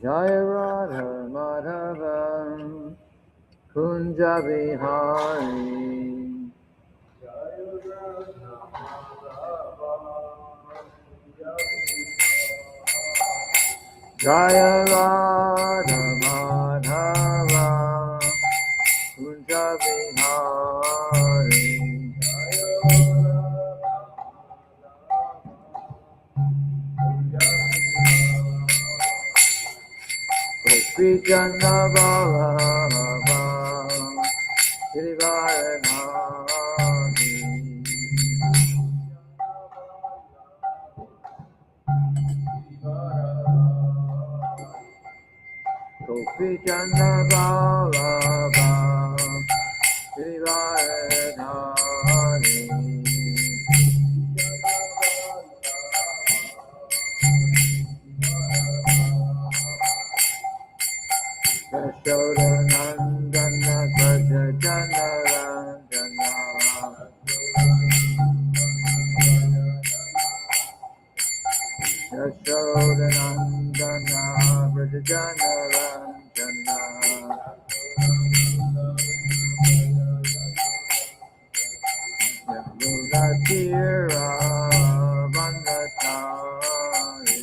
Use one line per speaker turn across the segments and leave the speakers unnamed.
Jaya Radha Madhava Kunja Bihari Jaya Radha Madhava Kunja Bihari Gopi Jana Ballabha Shri Varanasi Gopi Jana Ballabha Shri Varanasi Yashoda Nandana Braja Jana Ranjana Yashoda Nandana Braja Jana Ranjana Yamuna Tira Vandachari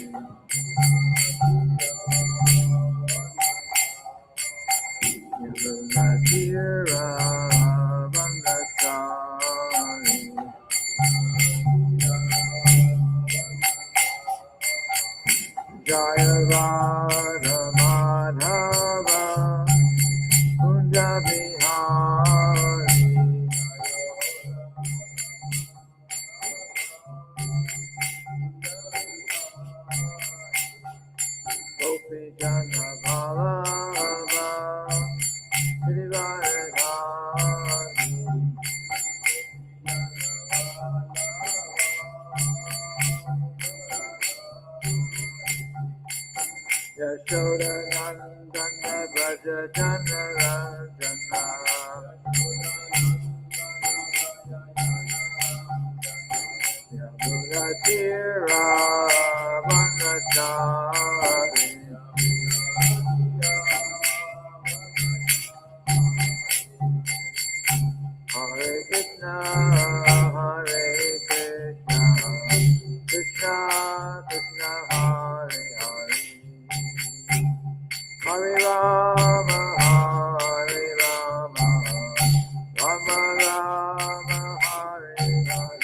Yamuna Tira Vandachari Jaya Radha Madhava Kunja Bihari Gopi Jana Ballabha Shri Varanasi Yashoda Nandana Braja Jana Ranjana Yamuna Tira Vandachari Hare Krishna Hare Krishna Krishna Krishna Hare Hare Hare Rama Hare Rama Rama Rama Hare Hare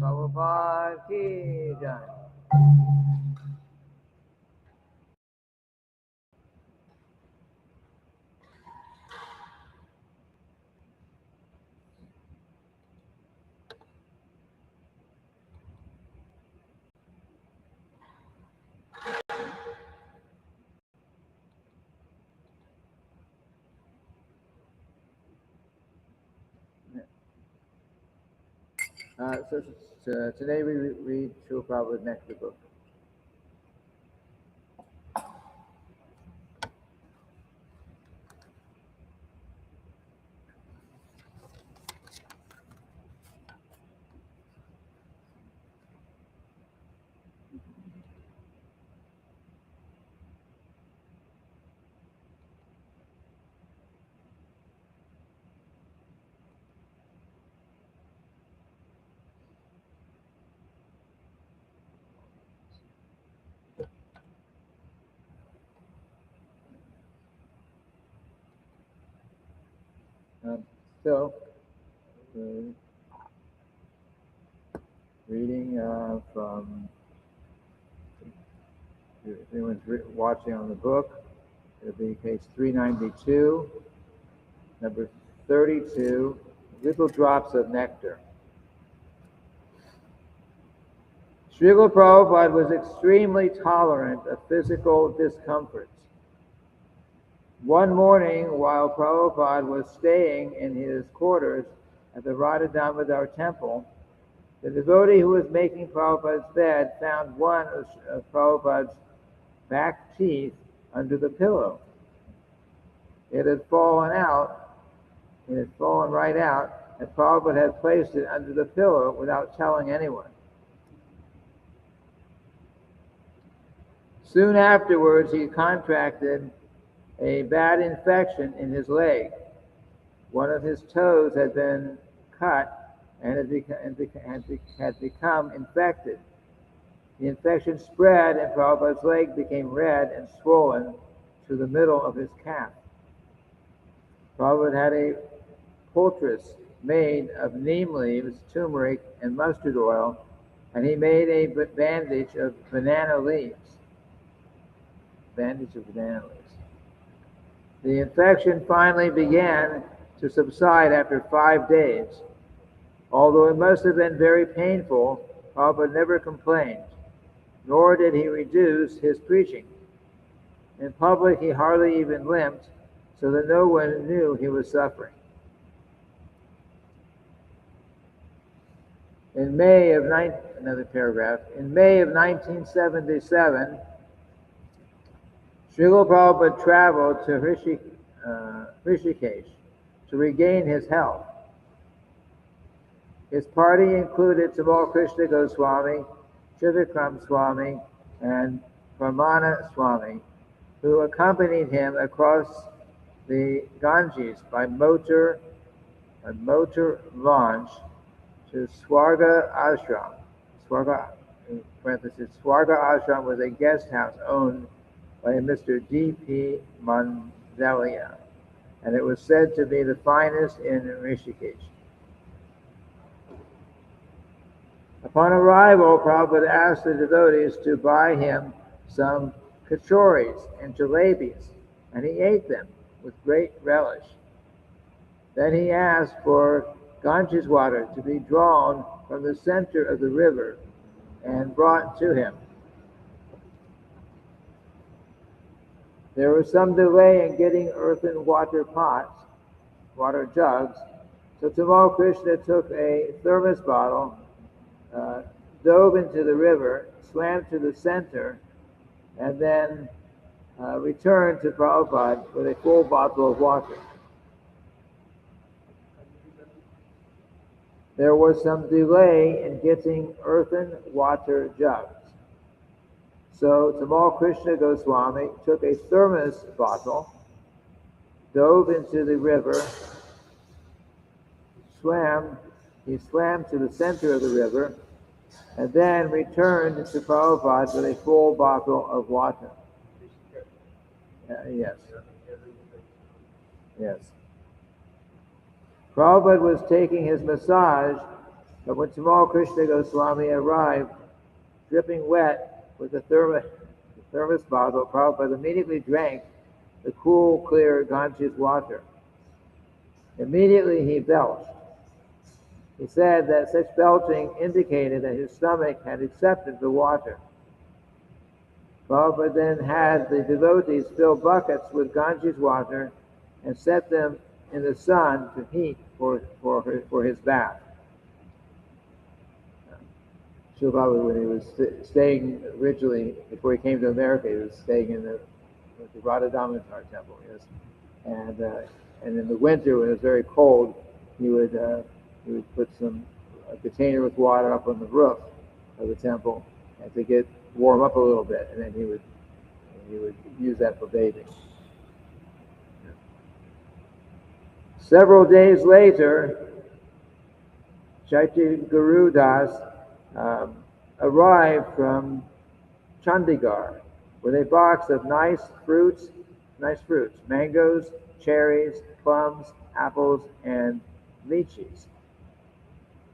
Prabhupada ki jai. So today we read Srila Prabhupada Nectar book. So, reading from, if anyone's watching on the book, it'll be page 392, number 32, Little Drops of Nectar. Srila Prabhupada was extremely tolerant of physical discomforts. One morning, while Prabhupada was staying in his quarters at the Radha Damodar temple, The devotee who was making Prabhupada's bed found one of Prabhupada's back teeth under the pillow. It had fallen out, it had fallen right out, and Prabhupada had placed it under the pillow without telling anyone. Soon afterwards, he contracted a bad infection in his leg. One of his toes had been cut and had become infected. The infection spread and Prabhupada's leg became red and swollen to the middle of his calf. Prabhupada had a poultice made of neem leaves, turmeric, and mustard oil, and he made a bandage of banana leaves. The infection finally began to subside after 5 days. Although it must have been very painful, Prabhupada never complained, nor did he reduce his preaching. In public, he hardly even limped, so that no one knew he was suffering. In May of 1977, Srila Prabhupada traveled to Rishikesh to regain his health. His party included Tamal Krishna Goswami, Trivikram Swami, and Pramana Swami, who accompanied him across the Ganges by motor launch to Swarga Ashram. Swarga, in parentheses, Swarga Ashram was a guest house owned by a Mr. D.P. Mandalia, and it was said to be the finest in Rishikesh. Upon arrival, Prabhupada asked the devotees to buy him some kachoris and jalebis, and he ate them with great relish. Then he asked for Ganges water to be drawn from the center of the river and brought to him. There was some delay in getting earthen water jugs, so Tamal Krishna took a thermos bottle, dove into the river, swam to the center, and then returned to Prabhupada with a full bottle of water. There was some delay in getting earthen water jugs. So Tamal Krishna Goswami took a thermos bottle, dove into the river, he swam to the center of the river, and then returned to Prabhupada with a full bottle of water. Yes. Prabhupada was taking his massage, but when Tamal Krishna Goswami arrived, dripping wet with the thermos bottle, Prabhupada immediately drank the cool, clear Ganges water. Immediately he belched. He said that such belching indicated that his stomach had accepted the water. Prabhupada then had the devotees fill buckets with Ganges water and set them in the sun to heat for his bath. Srila Prabhupada, when he was staying originally, before he came to America, he was staying in the Radha Damodar temple. Yes. And in the winter, when it was very cold, he would put a container with water up on the roof of the temple, and to warm up a little bit, and then he would use that for bathing. Several days later, Chaitya Guru Das arrived from Chandigarh with a box of nice fruits, mangoes, cherries, plums, apples, and lychees.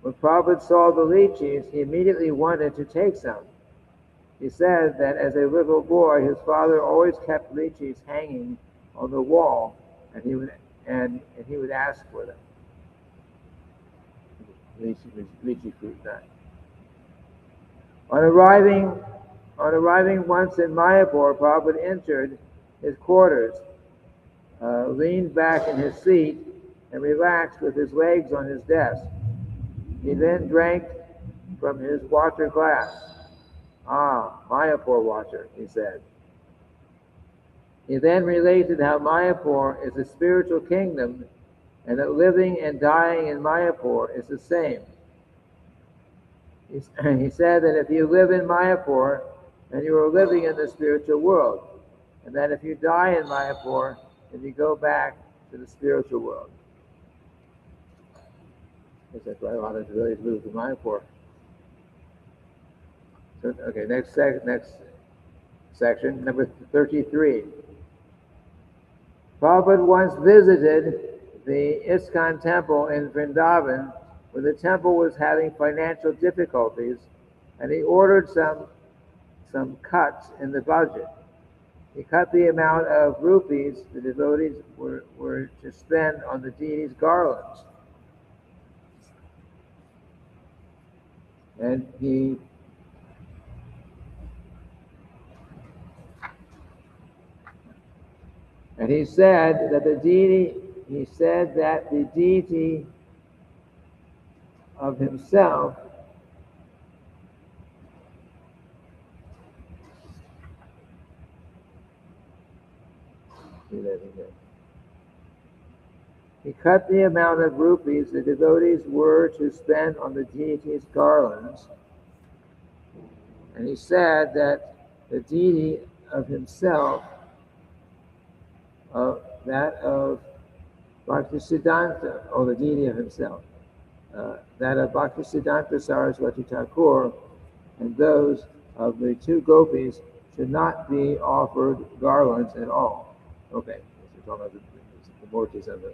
When Prabhupada saw the lychees, he immediately wanted to take some. He said that as a little boy, his father always kept lychees hanging on the wall, and he would ask for them. Lychee fruit nut. On arriving once in Mayapur, Prabhupada entered his quarters, leaned back in his seat, and relaxed with his legs on his desk. He then drank from his water glass. Ah, Mayapur water, he said. He then related how Mayapur is a spiritual kingdom and that living and dying in Mayapur is the same. He said that if you live in Mayapur, then you are living in the spiritual world, and that if you die in Mayapur, then you go back to the spiritual world. That's why a lot of devotees move to Mayapur. So, okay, next section, number 33. Prabhupada once visited the ISKCON temple in Vrindavan, where the temple was having financial difficulties, and he ordered some cuts in the budget. He cut the amount of rupees the devotees were to spend on the deity's garlands. And he said that the deity of himself he cut the amount of rupees the devotees were to spend on the deity's garlands. And he said that the deity of himself, that of Bhaktisiddhanta, or the deity of himself, that of Bhaktisiddhanta Saraswati Thakur, and those of the two gopis should not be offered garlands at all. Okay, so we're talking about the devotees and the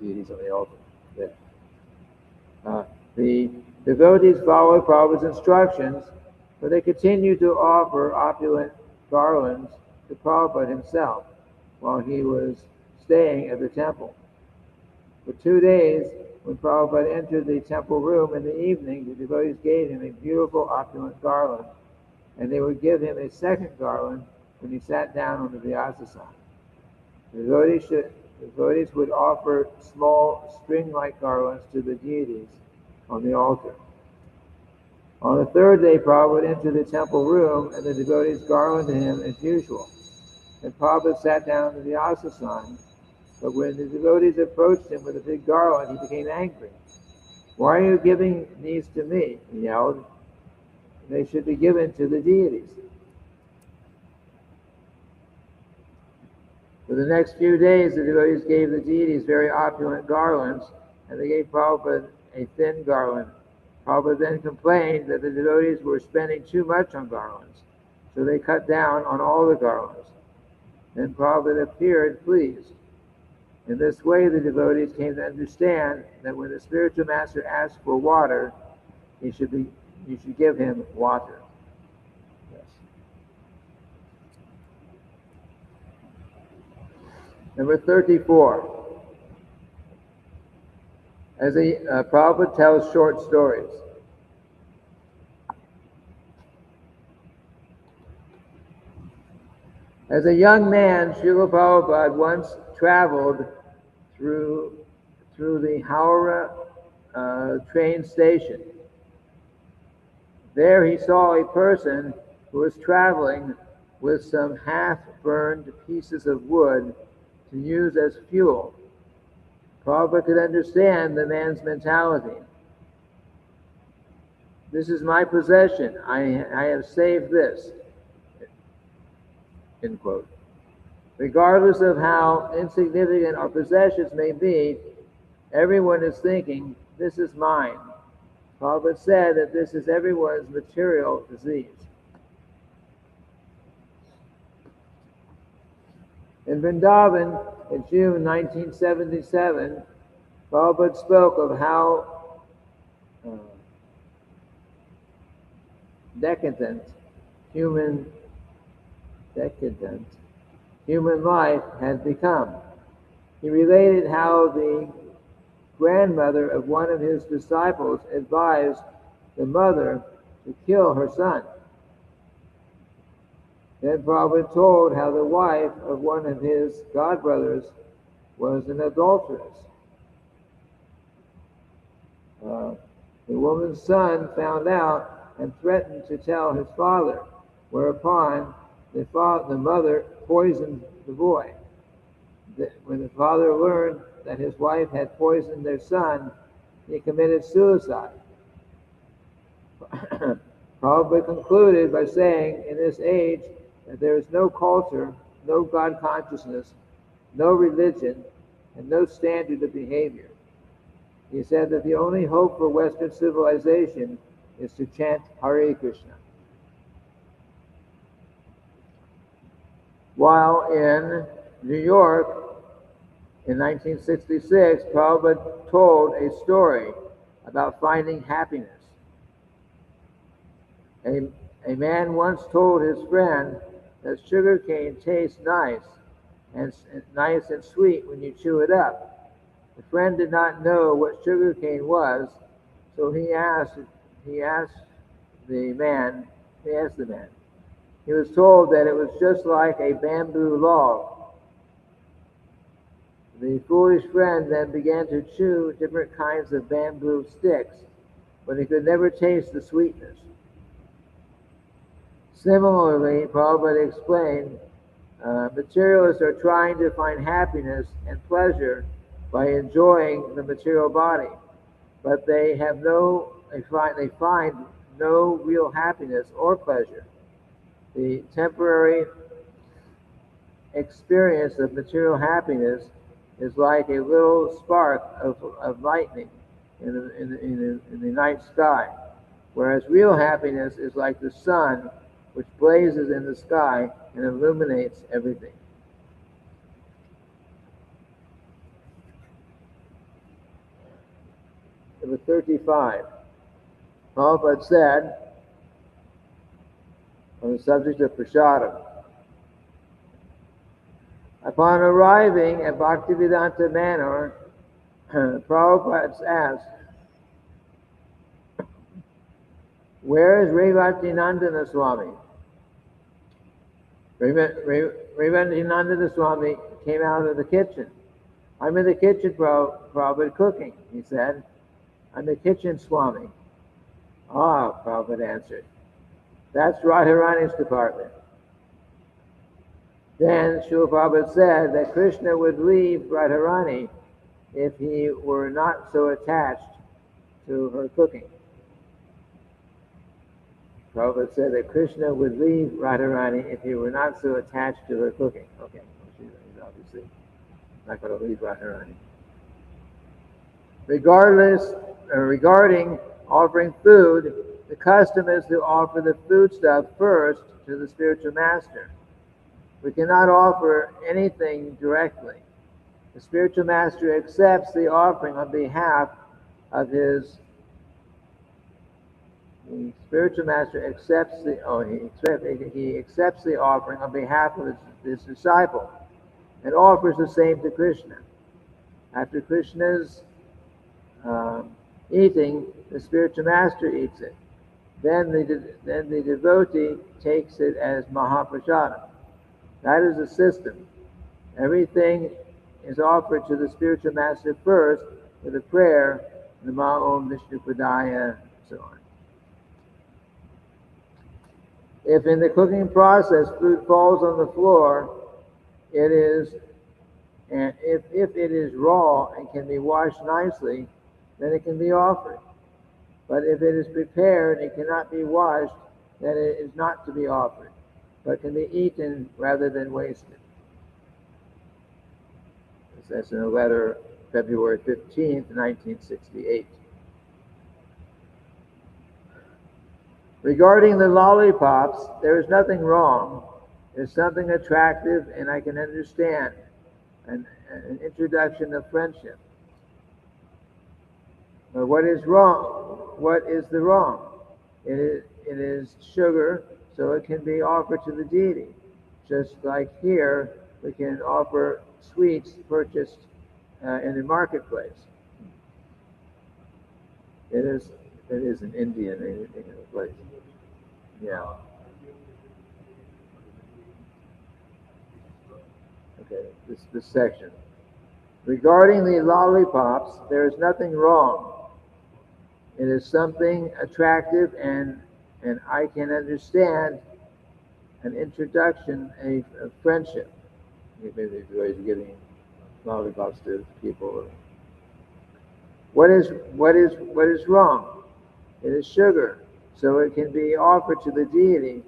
deities on the altar. Yeah. The devotees followed Prabhupada's instructions, but they continued to offer opulent garlands to Prabhupada himself while he was staying at the temple. For 2 days, when Prabhupada entered the temple room in the evening, the devotees gave him a beautiful opulent garland, and they would give him a second garland when he sat down on the Vyasasana. The devotees would offer small string-like garlands to the deities on the altar. On the third day, Prabhupada entered the temple room, and the devotees garlanded him as usual. And Prabhupada sat down on the Vyasasana, but when the devotees approached him with a big garland, he became angry. "Why are you giving these to me?" he yelled. "They should be given to the deities." For the next few days, the devotees gave the deities very opulent garlands, and they gave Prabhupada a thin garland. Prabhupada then complained that the devotees were spending too much on garlands, so they cut down on all the garlands. Then Prabhupada appeared pleased. In this way, the devotees came to understand that when the spiritual master asked for water, you should give him water. Yes. Number 34. Prabhupada tells short stories. As a young man, Srila Prabhupada once traveled through the Howrah train station. There he saw a person who was traveling with some half-burned pieces of wood to use as fuel. Prabhupada could understand the man's mentality. "This is my possession. I have saved this." End quote. Regardless of how insignificant our possessions may be, everyone is thinking, "This is mine." Prabhupada said that this is everyone's material disease. In Vrindavan, in June 1977, Prabhupada spoke of how decadent human life had become. He related how the grandmother of one of his disciples advised the mother to kill her son. Then Prabhupada told how the wife of one of his godbrothers was an adulteress. The woman's son found out and threatened to tell his father, whereupon the mother poisoned the boy. When the father learned that his wife had poisoned their son, he committed suicide. Prabhupada concluded by saying, in this age, that there is no culture, no God consciousness, no religion, and no standard of behavior. He said that the only hope for Western civilization is to chant Hare Krishna. While in New York in 1966, Prabhupada told a story about finding happiness. A man once told his friend that sugar cane tastes nice and sweet when you chew it up. The friend did not know what sugar cane was, so he asked the man. He was told that it was just like a bamboo log. The foolish friend then began to chew different kinds of bamboo sticks, but he could never taste the sweetness. Similarly, Prabhupada explained, materialists are trying to find happiness and pleasure by enjoying the material body, but they find no real happiness or pleasure. The temporary experience of material happiness is like a little spark of lightning in the night sky, whereas real happiness is like the sun, which blazes in the sky and illuminates everything. Number 35. Prabhupada said, on the subject of prasadam, upon arriving at Bhaktivedanta Manor, Prabhupada asked, "Where is Revatinandana Swami?" Revatinandana Swami came out of the kitchen. "I'm in the kitchen, Prabhupada, cooking," he said. "I'm the kitchen Swami." "Ah," Prabhupada answered, "that's Radharani's department." Then Srila Prabhupada said that Krishna would leave Radharani if he were not so attached to her cooking. Prabhupada said that Krishna would leave Radharani if he were not so attached to her cooking. Okay, he's obviously not going to leave Radharani. Regarding offering food, the custom is to offer the foodstuff first to the spiritual master. We cannot offer anything directly. The spiritual master accepts the offering on behalf of his. The spiritual master accepts he accepts the offering on behalf of his disciple and offers the same to Krishna. After Krishna's eating, the spiritual master eats it. Then the devotee takes it as Mahaprasadam. That is the system. Everything is offered to the spiritual master first with a prayer, Nama Om Vishnu Padaya, and so on. If in the cooking process food falls on the floor, if it is raw and can be washed nicely, then it can be offered. But if it is prepared and cannot be washed, then it is not to be offered, but can be eaten rather than wasted. That's in a letter February 15th, 1968. Regarding the lollipops, there is nothing wrong. There's something attractive, and I can understand an introduction of friendship. But what is wrong? What is the wrong? It is sugar, so it can be offered to the deity. Just like here, we can offer sweets purchased in the marketplace. It is an Indian place. Yeah. Okay, this section. Regarding the lollipops, there is nothing wrong. It is something attractive, and I can understand an introduction, a friendship. Maybe these ways of giving lollipops to people. What is wrong? It is sugar, so it can be offered to the deity.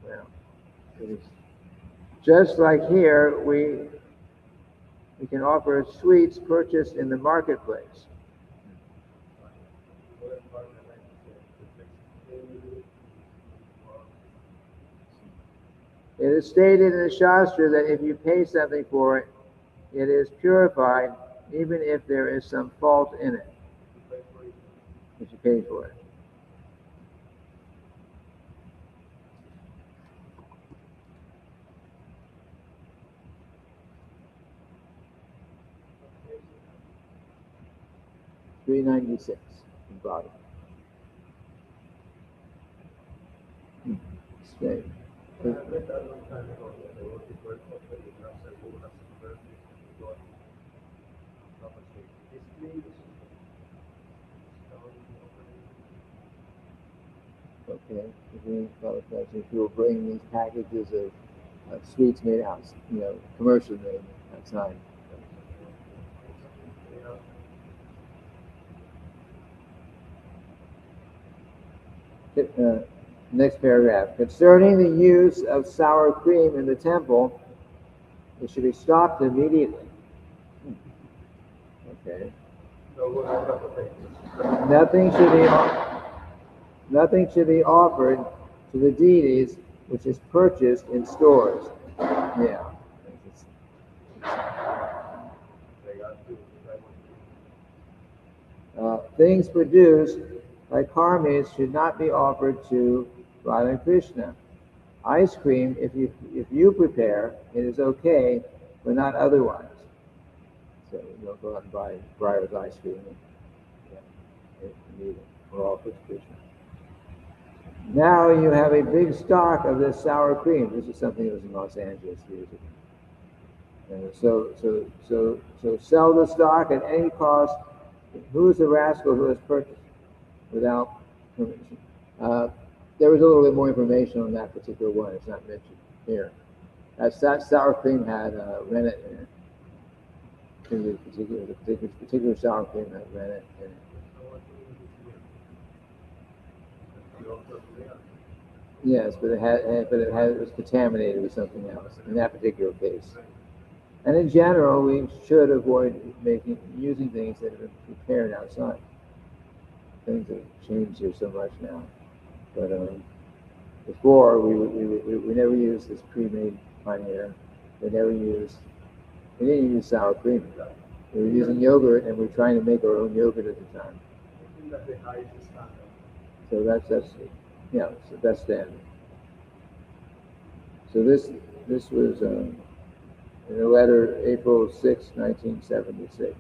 Well, it is just like here, we can offer sweets purchased in the marketplace. It is stated in the Shastra that if you pay something for it, it is purified, even if there is some fault in it. If you pay for it. $396 in bottom. Straight. Okay, if you will bring these packages of sweets made out, commercially made outside. Next paragraph. Concerning the use of sour cream in the temple, it should be stopped immediately. Okay. Nothing should be offered to the deities which is purchased in stores. Yeah. Things produced by karmis should not be offered to Radha Krishna. Ice cream, if you prepare, it is okay, but not otherwise. So you don't go out and buy Breyer's ice cream. You need it for all for Krishna. Now you have a big stock of this sour cream. This is something that was in Los Angeles years ago. So sell the stock at any cost. Who is the rascal who has purchased without permission? There was a little bit more information on that particular one. It's not mentioned here. That sour cream had rennet in it. The particular sour cream had rennet in it. Yes, but it was contaminated with something else in that particular case. And in general, we should avoid using things that have been prepared outside. Things have changed here so much now. But before, we never used this pre-made paneer. We didn't use sour cream. We were using yogurt, and we were trying to make our own yogurt at the time. So that's the best standard. So this was in a letter, April 6, 1976.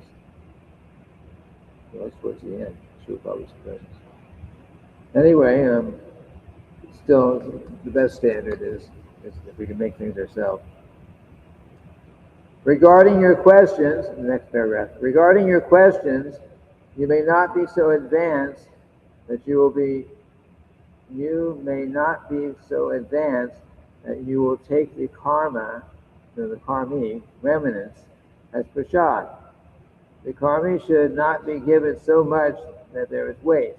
Well, that's towards the end. Srila Prabhupada's presence. Anyway, still the best standard is if we can make things ourselves. Regarding your questions, the next paragraph. Regarding your questions, you may not be so advanced that you may not be so advanced that you will take the karma, the karmi, remnants, as prasad. The karmi should not be given so much that there is waste.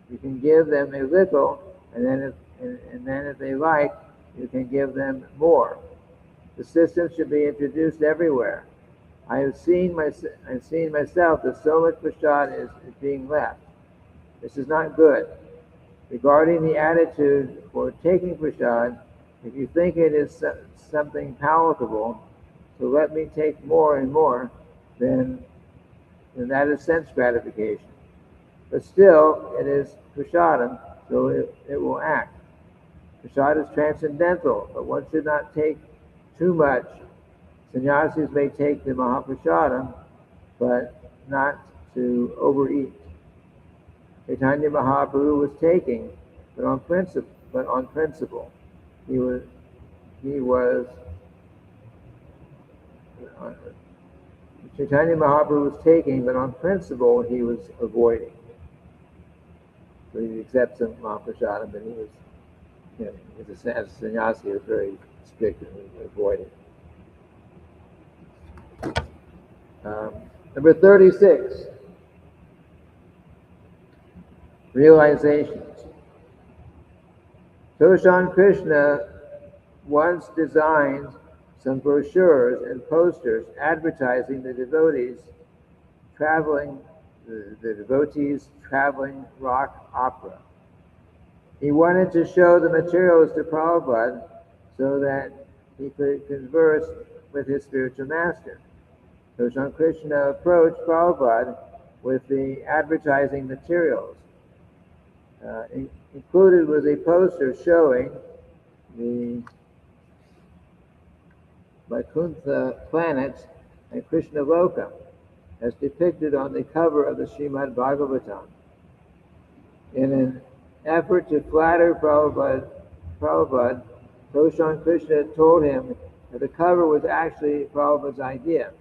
You can give them a little, and then if they like, you can give them more. The system should be introduced everywhere. I have seen myself that so much prasad is being left. This is not good. Regarding the attitude for taking prasad, if you think it is something palatable, so let me take more and more, then that is sense gratification. But still, it is prasadam, so it will act. Prasad is transcendental, but one should not take too much. Sannyasis may take the Mahaprasadam, but not to overeat. Chaitanya Mahaprabhu was taking, but on principle. He was Chaitanya Mahaprabhu was taking, but on principle he was avoiding. So he accepts some Mahaprasadam, but he was, as a sannyasi, he was very strict and avoiding. Number 36, realizations. Toshan Krishna once designed some brochures and posters advertising the devotees traveling rock opera. He wanted to show the materials to Prabhupada so that he could converse with his spiritual master. Toshan Krishna approached Prabhupada with the advertising materials. Included was a poster showing the Vaikuntha planets and Krishna Loka, as depicted on the cover of the Srimad Bhagavatam. In an effort to flatter Prabhupada, Toshan Krishna told him that the cover was actually Prabhupada's idea.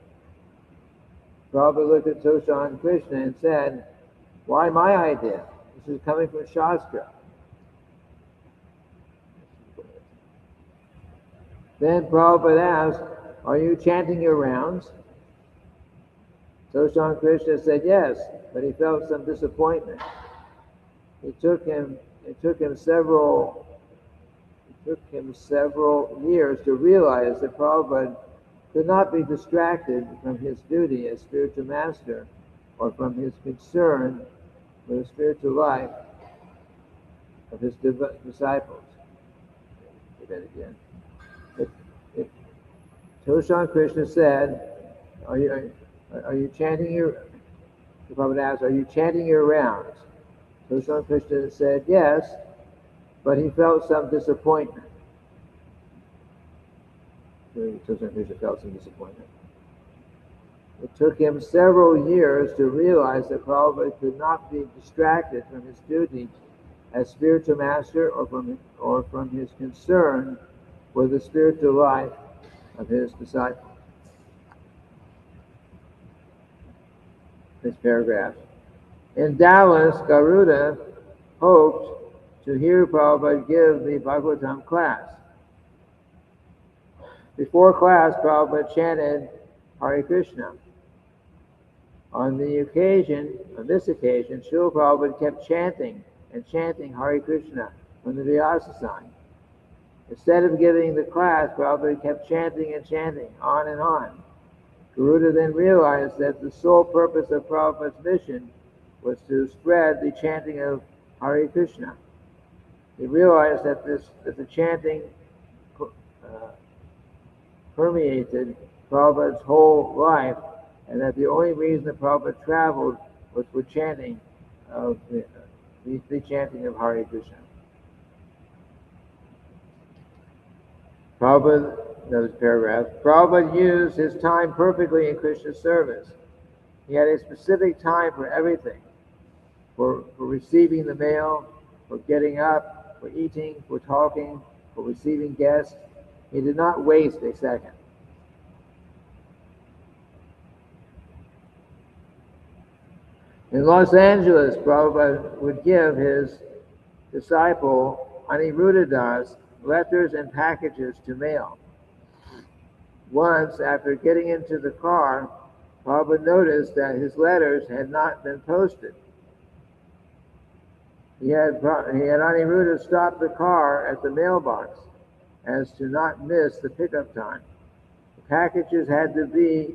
Prabhupada looked at Toshan Krishna and said, "Why my idea? This is coming from Shastra." Then Prabhupada asked, "Are you chanting your rounds?" Toshan Krishna said yes, but he felt some disappointment. It took him several years to realize that Prabhupada could not be distracted from his duty as spiritual master or from his concern for the spiritual life of his disciples. Say that again. Toshan Krishna said, "Are you chanting your?" Prabhupada asked, "Are you chanting your rounds?" Toshan Krishna said yes, but he felt some disappointment. Toshan Krishna felt some disappointment. It took him several years to realize that Prabhupada could not be distracted from his duty as spiritual master or from his concern for the spiritual life of his disciples. This paragraph. In Dallas, Garuda hoped to hear Prabhupada give the Bhagavatam class. Before class, Prabhupada chanted Hare Krishna. On this occasion, Srila Prabhupada kept chanting Hare Krishna from the Vyasa sign. Instead of giving the class, Prabhupada kept chanting and chanting, on and on. Garuda then realized that the sole purpose of Prabhupada's mission was to spread the chanting of Hare Krishna. He realized that the chanting permeated Prabhupada's whole life, and that the only reason that Prabhupada traveled was for chanting of the chanting of Hare Krishna. Another paragraph. Prabhupada used his time perfectly in Krishna's service. He had a specific time for everything, for receiving the mail, for getting up, for eating, for talking, for receiving guests. He did not waste a second. In Los Angeles, Prabhupada would give his disciple Aniruddha Das letters and packages to mail. Once, after getting into the car, Prabhupada noticed that his letters had not been posted. He had Aniruddha stop the car at the mailbox as to not miss the pickup time. The packages had to be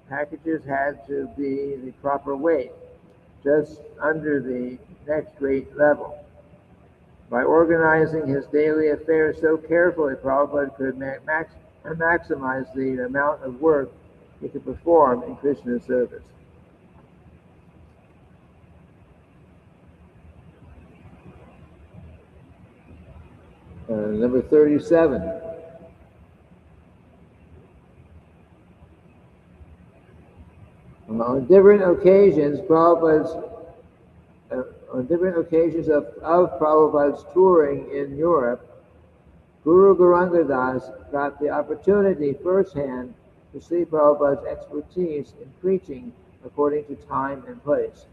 the proper weight, just under the next weight level. By organizing his daily affairs so carefully, Prabhupada could maximize the amount of work he could perform in Krishna's service. Number 37. On different occasions of Prabhupada's touring in Europe, Guru Gauranga Das got the opportunity firsthand to see Prabhupada's expertise in preaching according to time and place.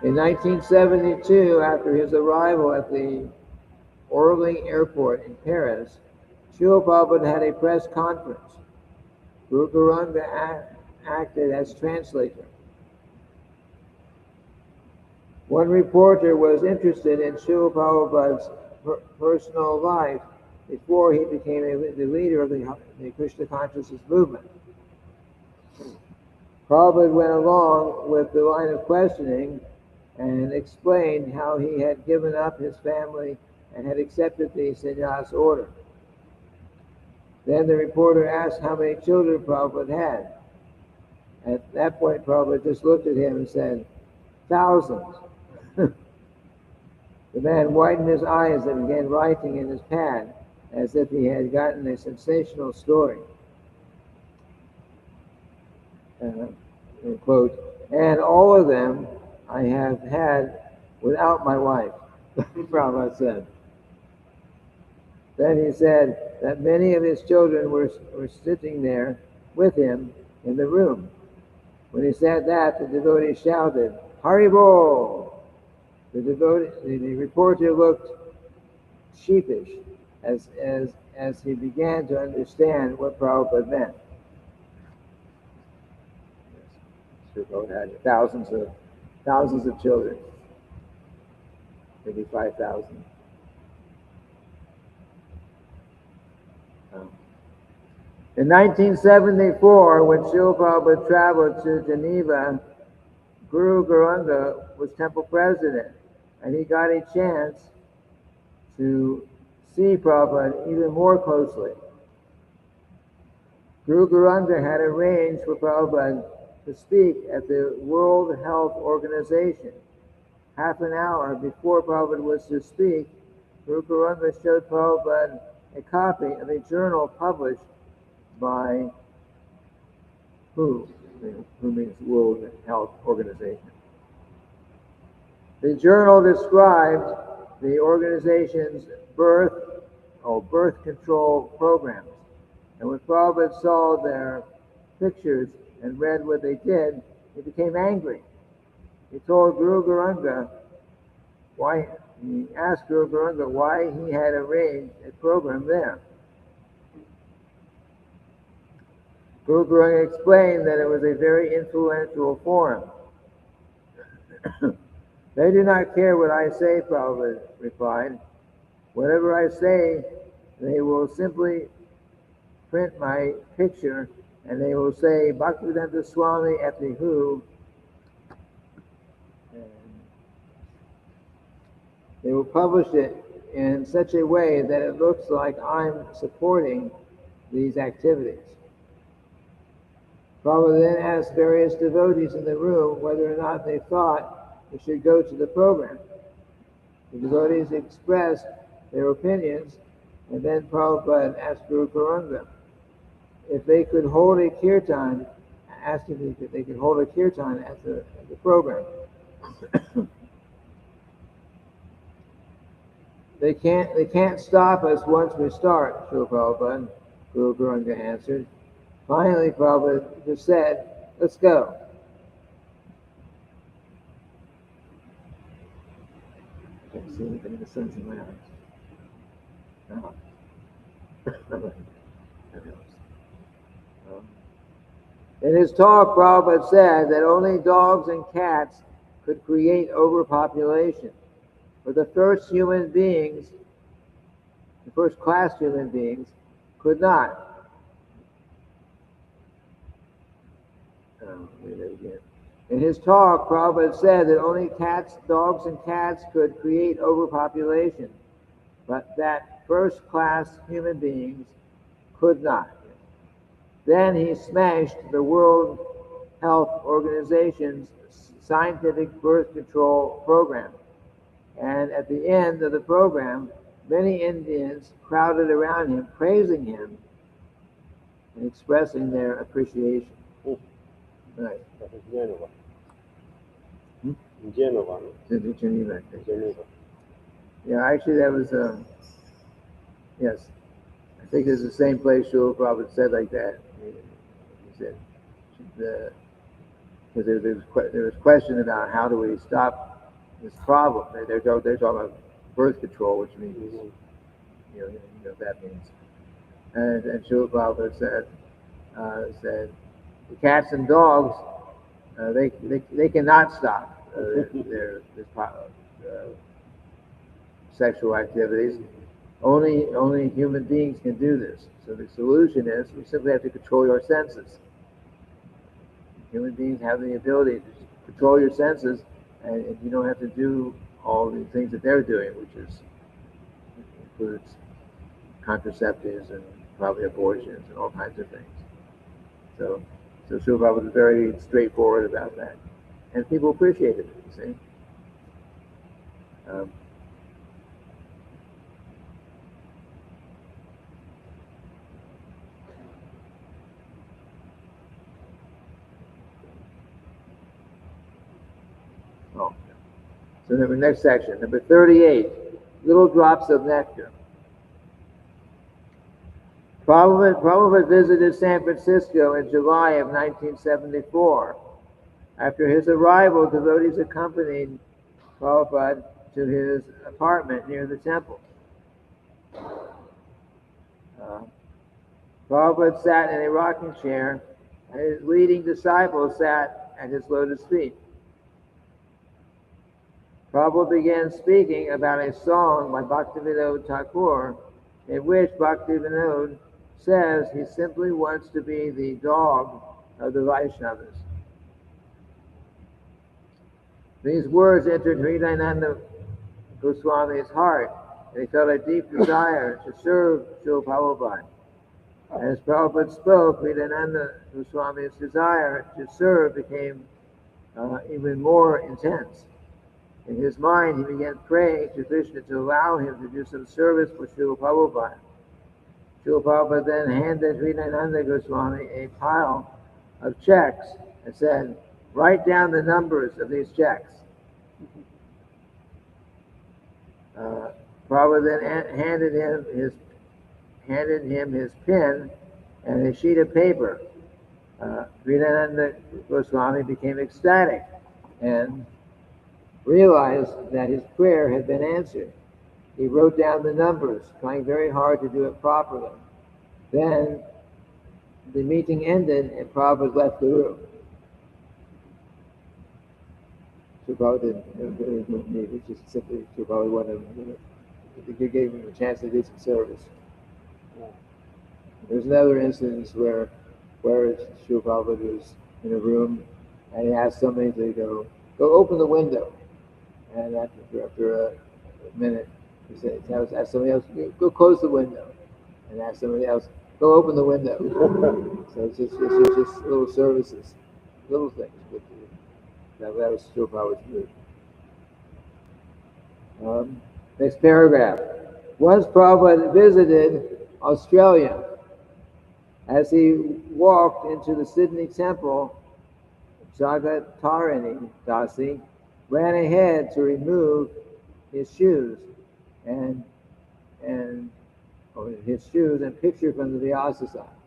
In 1972, after his arrival at the Orly Airport in Paris, Srila Prabhupada had a press conference. Guru Garanga acted as translator. One reporter was interested in Srila Prabhupada's personal life before he became the leader of the Krishna consciousness movement. Prabhupada went along with the line of questioning and explained how he had given up his family and had accepted the sannyas order. Then the reporter asked how many children Prabhupada had. At that point, Prabhupada just looked at him and said, "Thousands." The man widened his eyes and began writing in his pad as if he had gotten a sensational story. Quote, "And all of them I have had without my wife," Prabhupada said. Then he said that many of his children were sitting there with him in the room. When he said that, the devotee shouted, "Haribol!" The reporter looked sheepish as he began to understand what Prabhupada meant. Prabhupada had thousands of children, maybe 5,000. In 1974, when Srila Prabhupada traveled to Geneva, Guru Garanga was temple president, and he got a chance to see Prabhupada even more closely. Guru Garanga had arranged for Prabhupada to speak at the World Health Organization. Half an hour before Prabhupada was to speak, Guru Garanga showed Prabhupada a copy of a journal published by WHO, who means World Health Organization. The journal described the organization's birth control programs. And when Prabhupada saw their pictures and read what they did, he became angry. He told Guru Garanga he asked Guru Garanga why he had arranged a program there. Guru Garanga explained that it was a very influential forum. "They do not care what I say," Prabhupada replied. "Whatever I say, they will simply print my picture and they will say, Bhaktivedanta Swami at the WHO. And they will publish it in such a way that it looks like I'm supporting these activities." Prabhupada then asked various devotees in the room whether or not they thought they should go to the program. The devotees expressed their opinions, and then Prabhupada asked Guru Garanga if they could hold a kirtan, asked if they could hold a kirtan at the program. They can't stop us once we start, Srila Prabhupada, Guru Garanga answered. Finally, Prabhupada just said, "Let's go." I can't see anything, the sun's in my eyes. No. In his talk, Prabhupada said that only dogs and cats could create overpopulation. But the first class human beings, could not. In his talk, Prabhupada said that only dogs and cats could create overpopulation, but that first-class human beings could not. Then he smashed the World Health Organization's scientific birth control program. And at the end of the program, many Indians crowded around him, praising him and expressing their appreciation. Right.
That is Geneva.
Geneva. Yeah, actually that was, yes. think this is the same place Srila Prabhupada said like that. He said, because there was question about how do we stop this problem. They're talking about birth control, which means, you know what that means. And Srila Prabhupada said, the cats and dogs, they cannot stop their sexual activities. Only human beings can do this. So the solution is we simply have to control your senses. Human beings have the ability to control your senses, and you don't have to do all the things that they're doing, which includes contraceptives and probably abortions and all kinds of things. So Srila Prabhupada was very straightforward about that, and people appreciated it. You see. So the next section, number 38, little drops of nectar. Prabhupada visited San Francisco in July of 1974. After his arrival, devotees accompanied Prabhupada to his apartment near the temple. Prabhupada sat in a rocking chair, and his leading disciples sat at his lotus feet. Prabhupada began speaking about a song by Bhaktivinoda Thakur, in which Bhaktivinoda says he simply wants to be the dog of the Vaishnavas. These words entered Hridayananda Goswami's heart, and he felt a deep desire to serve Srila Prabhupada. As Prabhupada spoke, Hridayananda Goswami's desire to serve became even more intense. In his mind, he began praying to Krishna to allow him to do some service for Srila Prabhupada. Srila Prabhupada then handed Hridayananda Goswami a pile of checks and said, "Write down the numbers of these checks." Prabhupada then handed him his pen and a sheet of paper. Hridayananda Goswami became ecstatic and realized that his prayer had been answered. He wrote down the numbers, trying very hard to do it properly. Then the meeting ended and Prabhupada left the room. So Prabhupada didn't need it, just simply Prabhupada wanted to give him a chance to do some service. There's another instance where Srila Prabhupada was in a room and he asked somebody to go open the window. And after a minute, he said, ask somebody else, go close the window. And ask somebody else, go open the window. So it's just little services, little things. But that was Srila Prabhupada's mood. Next paragraph. Once Prabhupada visited Australia. As he walked into the Sydney temple, Jagatarini Dasi ran ahead to remove his shoes and picture from the Vyasasana.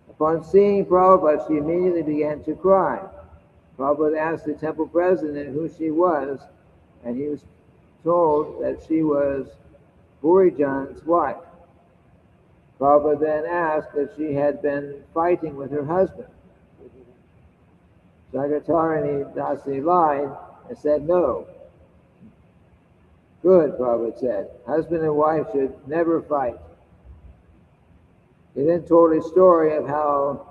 Upon seeing Prabhupada, she immediately began to cry. Prabhupada asked the temple president who she was, and he was told that she was Burijan's wife. Prabhupada then asked if she had been fighting with her husband. Jagatarini Dasi lied and said no. Good, Prabhupada said. Husband and wife should never fight. He then told a story of how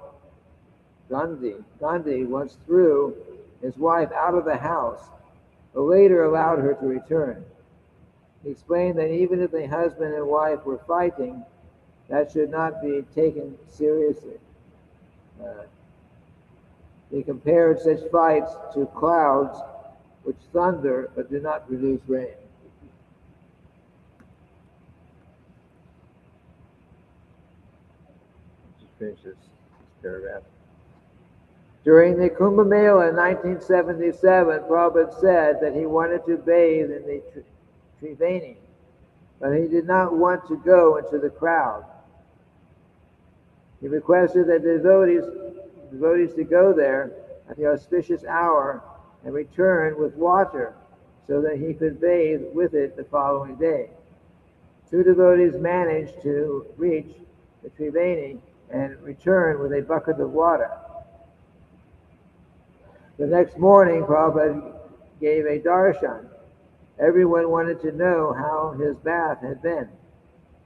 Gandhi once threw his wife out of the house, but later allowed her to return. He explained that even if the husband and wife were fighting, that should not be taken seriously. He compared such fights to clouds which thunder but do not produce rain. Just finish this paragraph. During the Kumbh Mela in 1977, Prabhupada said that he wanted to bathe in the Triveni, but he did not want to go into the crowd. He requested that the devotees to go there at the auspicious hour and return with water so that he could bathe with it the following day. 2 devotees managed to reach the Triveni and return with a bucket of water. The next morning, Prabhupada gave a darshan. Everyone wanted to know how his bath had been.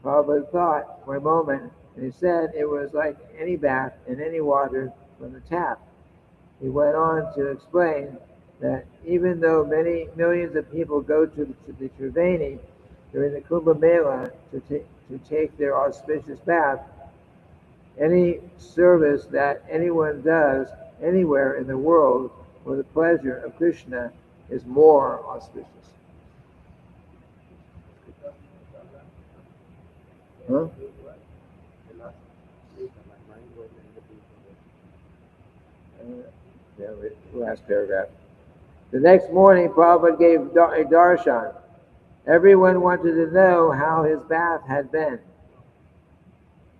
Prabhupada thought for a moment, and he said it was like any bath in any water from the tap. He went on to explain that even though many millions of people go to the Triveni during the Kumbh Mela to take their auspicious bath, any service that anyone does anywhere in the world for the pleasure of Krishna is more auspicious. Huh? Last paragraph. The next morning, Prabhupada gave a darshan. Everyone wanted to know how his bath had been.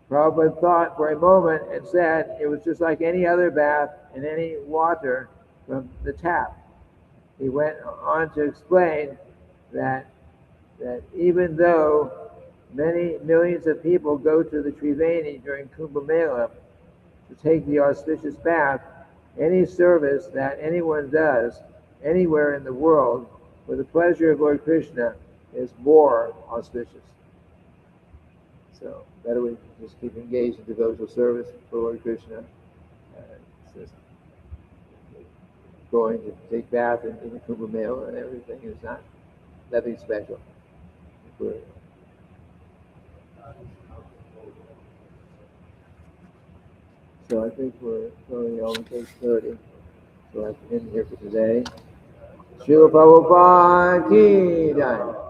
Prabhupada thought for a moment and said it was just like any other bath in any water from the tap. He went on to explain that even though many millions of people go to the Triveni during Kumbh Mela to take the auspicious bath, any service that anyone does anywhere in the world for the pleasure of Lord Krishna is more auspicious. So better we just keep engaged in devotional service for Lord Krishna. Just going to take bath in the Kumbh Mela and everything is not nothing special. So I think we're going on page 30. So I can end here for today. Srila Prabhupada ki jai.